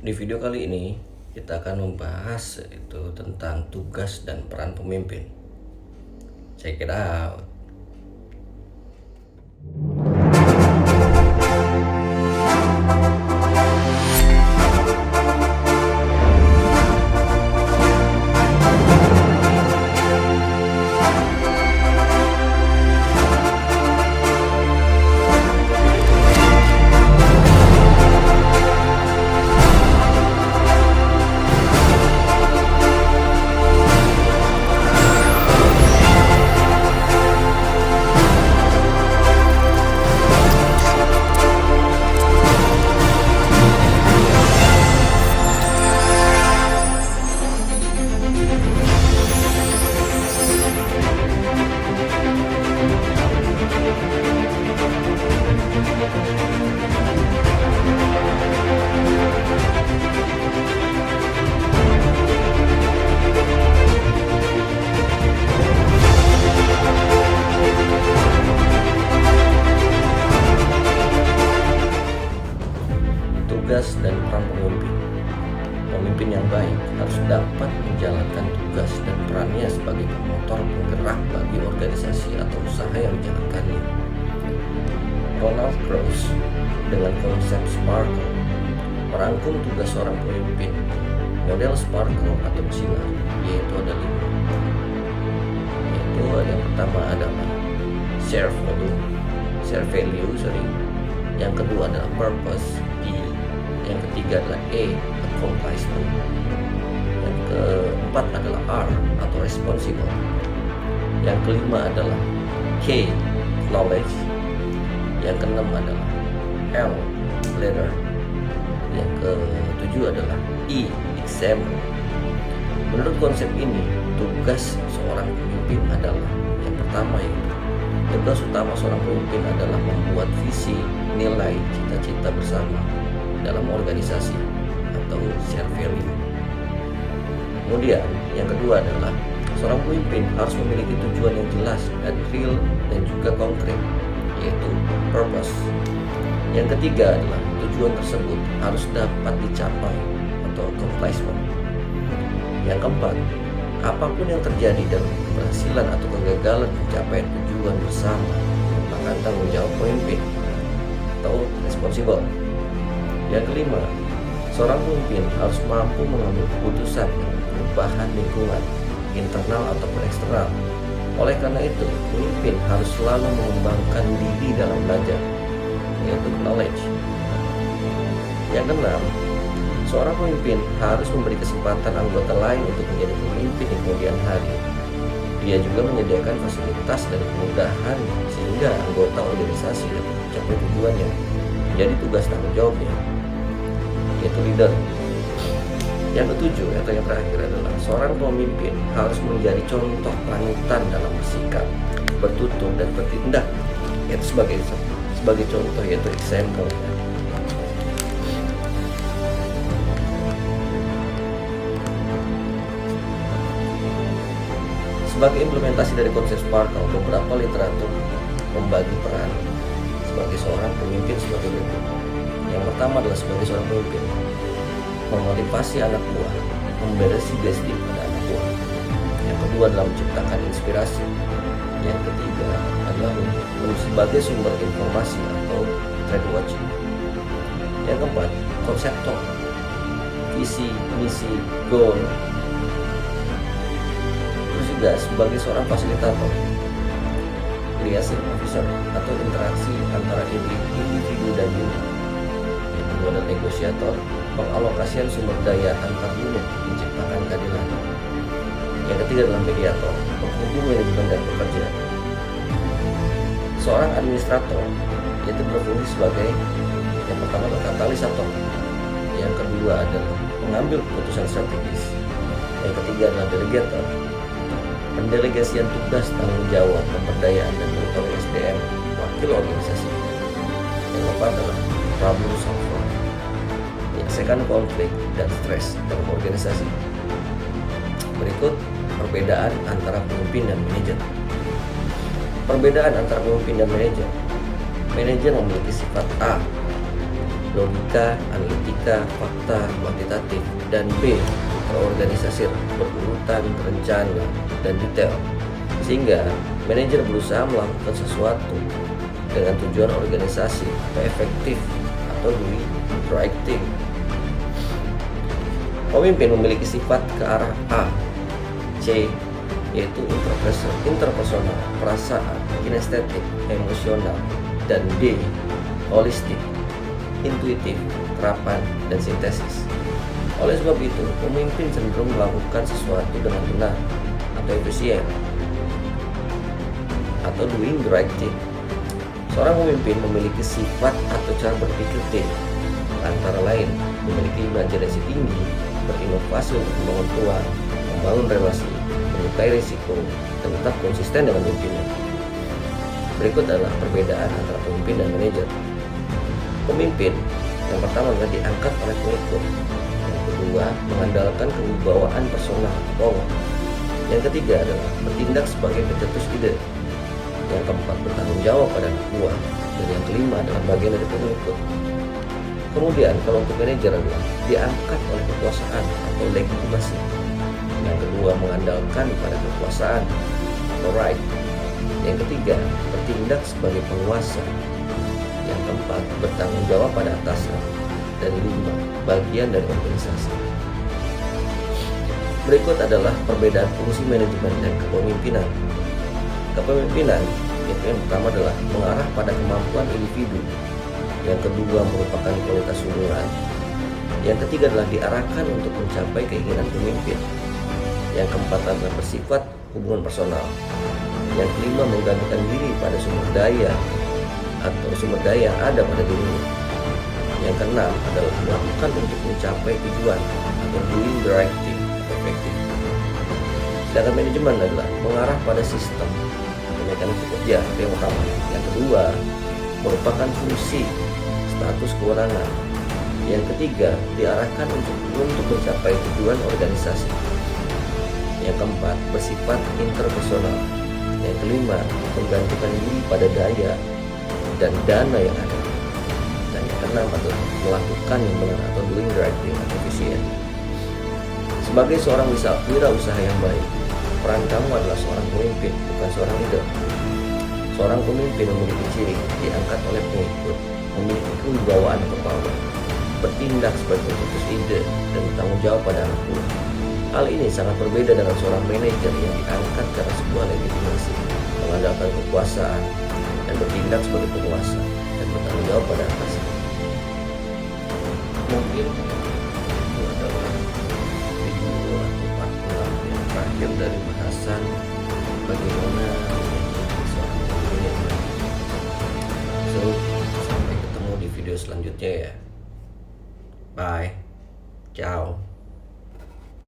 Di video kali ini kita akan membahas itu tentang tugas dan peran pemimpin. Check it out. Tugas dan peran pemimpin. Pemimpin yang baik harus dapat menjalankan tugas dan perannya sebagai pemotor penggerak bagi organisasi atau usaha yang dijalankannya. Ronald Krauss dengan konsep Sparkle merangkum tugas seorang pemimpin. Model Sparkle atau sinar yaitu ada 5. Yaitu yang pertama adalah share value, yang kedua adalah purpose, yang ketiga adalah accomplishment, yang keempat adalah R atau responsible, yang kelima adalah K knowledge, yang keenam adalah L leader, yang ketujuh adalah E example. Menurut konsep ini, tugas seorang pemimpin adalah yang pertama yaitu tugas utama seorang pemimpin adalah membuat visi, nilai, cita-cita bersama dalam organisasi atau share value. Kemudian yang kedua adalah seorang pemimpin harus memiliki tujuan yang jelas dan real dan juga konkret, yaitu purpose. Yang ketiga adalah tujuan tersebut harus dapat dicapai atau accomplishment. Yang keempat, apapun yang terjadi dalam keberhasilan atau kegagalan pencapaian tujuan bersama merupakan tanggung jawab pemimpin atau responsible. Yang kelima, seorang pemimpin harus mampu mengambil keputusan dengan perubahan lingkungan, internal ataupun eksternal. Oleh karena itu, pemimpin harus selalu mengembangkan diri dalam belajar, yaitu knowledge. Yang keenam, seorang pemimpin harus memberi kesempatan anggota lain untuk menjadi pemimpin di kemudian hari. Dia juga menyediakan fasilitas dan kemudahan sehingga anggota organisasi dapat mencapai tujuannya. Jadi tugas tanggung jawabnya yaitu leader. Yang ketujuh atau yang terakhir adalah seorang pemimpin harus menjadi contoh panutan dalam bersikap, bertutur dan bertindak, yaitu sebagai contoh yaitu example. Sebagai implementasi dari konsep Sparkle, beberapa literatur membagi peran sebagai seorang pemimpin sebagai berikut. Yang pertama adalah sebagai seorang pemimpin memotivasi anak buah, memberi sugesti pada anak buah. Yang kedua adalah menciptakan inspirasi. Yang ketiga adalah sebagai sumber informasi atau trend watching. Yang keempat, konseptor, visi, misi, goal. Terus juga sebagai seorang fasilitator, liaison officer atau interaksi antara individu dan unit. Yang kedua adalah negosiator, pengalokasian sumber daya antar unit, menciptakan keadilan. Yang ketiga adalah mediator, penghubung manajemen dan pekerja. Seorang administrator yaitu berfungsi sebagai yang pertama adalah katalisator, yang kedua adalah mengambil keputusan strategis, yang ketiga adalah delegator, pendelegasian tugas, tanggung jawab, pemberdayaan dan monitoring SDM, wakil organisasi. Yang keempat adalah problem solver, menyelesaikan konflik dan stres dalam organisasi. Berikut perbedaan antara pemimpin dan manajer. Perbedaan antara pemimpin dan manajer. Manajer memiliki sifat A, logika, analitika, fakta, kuantitatif, dan B. Terorganisasi, berurutan, terencana, dan detail. Sehingga manajer berusaha melakukan sesuatu dengan tujuan organisasi atau efektif atau doing the right thing. Pemimpin memiliki sifat ke arah A, C, yaitu interpersonal, perasaan, kinestetik, emosional, dan D, holistik, intuitif, terapan, dan sintesis. Oleh sebab itu, pemimpin cenderung melakukan sesuatu dengan benar atau efisien atau doing the right thing. Seorang pemimpin memiliki sifat atau cara berpikir T, antara lain memiliki imajinasi tinggi, berinovasi untuk membangun peluang, membangun relasi, menyukai risiko, dan tetap konsisten dengan mimpinya. Berikut adalah perbedaan antara pemimpin dan manajer. Pemimpin yang pertama adalah diangkat oleh pengikut. Yang kedua, mengandalkan kewibawaan personal power. Yang ketiga adalah bertindak sebagai pencetus ide. Yang keempat, bertanggung jawab pada anak buah. Dan yang kelima adalah bagian dari pengikut. Kemudian kalau untuk manajer adalah diangkat oleh kekuasaan atau legitimasi. Yang kedua, mengandalkan pada kekuasaan atau right. Yang ketiga, bertindak sebagai penguasa. Yang keempat, bertanggung jawab pada atasan. Dan lima, bagian dari organisasi. Berikut adalah perbedaan fungsi manajemen dan kepemimpinan. Kepemimpinan itu yang pertama adalah mengarah pada kemampuan individu. Yang kedua merupakan kualitas hubungan. Yang ketiga adalah diarahkan untuk mencapai keinginan pemimpin. Yang keempat adalah bersifat hubungan personal. Yang kelima menggantungkan diri pada sumber daya atau sumber daya yang ada pada dirinya. Yang keenam adalah melakukan untuk mencapai tujuan atau doing the right thing efektif. Sedangkan manajemen adalah mengarah pada sistem atau mekanisme kerja yang utama. Yang kedua merupakan fungsi status kewenangan. Yang ketiga diarahkan untuk mencapai tujuan organisasi. Yang keempat bersifat interpersonal. Yang kelima menggantungkan diri pada daya dan dana yang ada. Dan yang keenam adalah melakukan yang benar atau doing the right thing atau efisien. Sebagai seorang wirausaha yang baik, peran kamu adalah seorang pemimpin, bukan seorang leader. Seorang pemimpin memiliki ciri diangkat oleh pengikut, memiliki kewibawaan atau power, bertindak sebagai pencetus ide, dan bertanggung jawab pada anak buah. Hal ini sangat berbeda dengan seorang manajer yang diangkat karena sebuah legitimasi, mengandalkan kekuasaan, dan bertindak sebagai penguasa, dan bertanggung jawab pada atasan. Mungkin itu adalah video atau part 6 yang terakhir dari bahasan bagaimana menjadi seorang pemimpin yang baik. So, sampai ketemu di video selanjutnya ya. Bye. Ciao.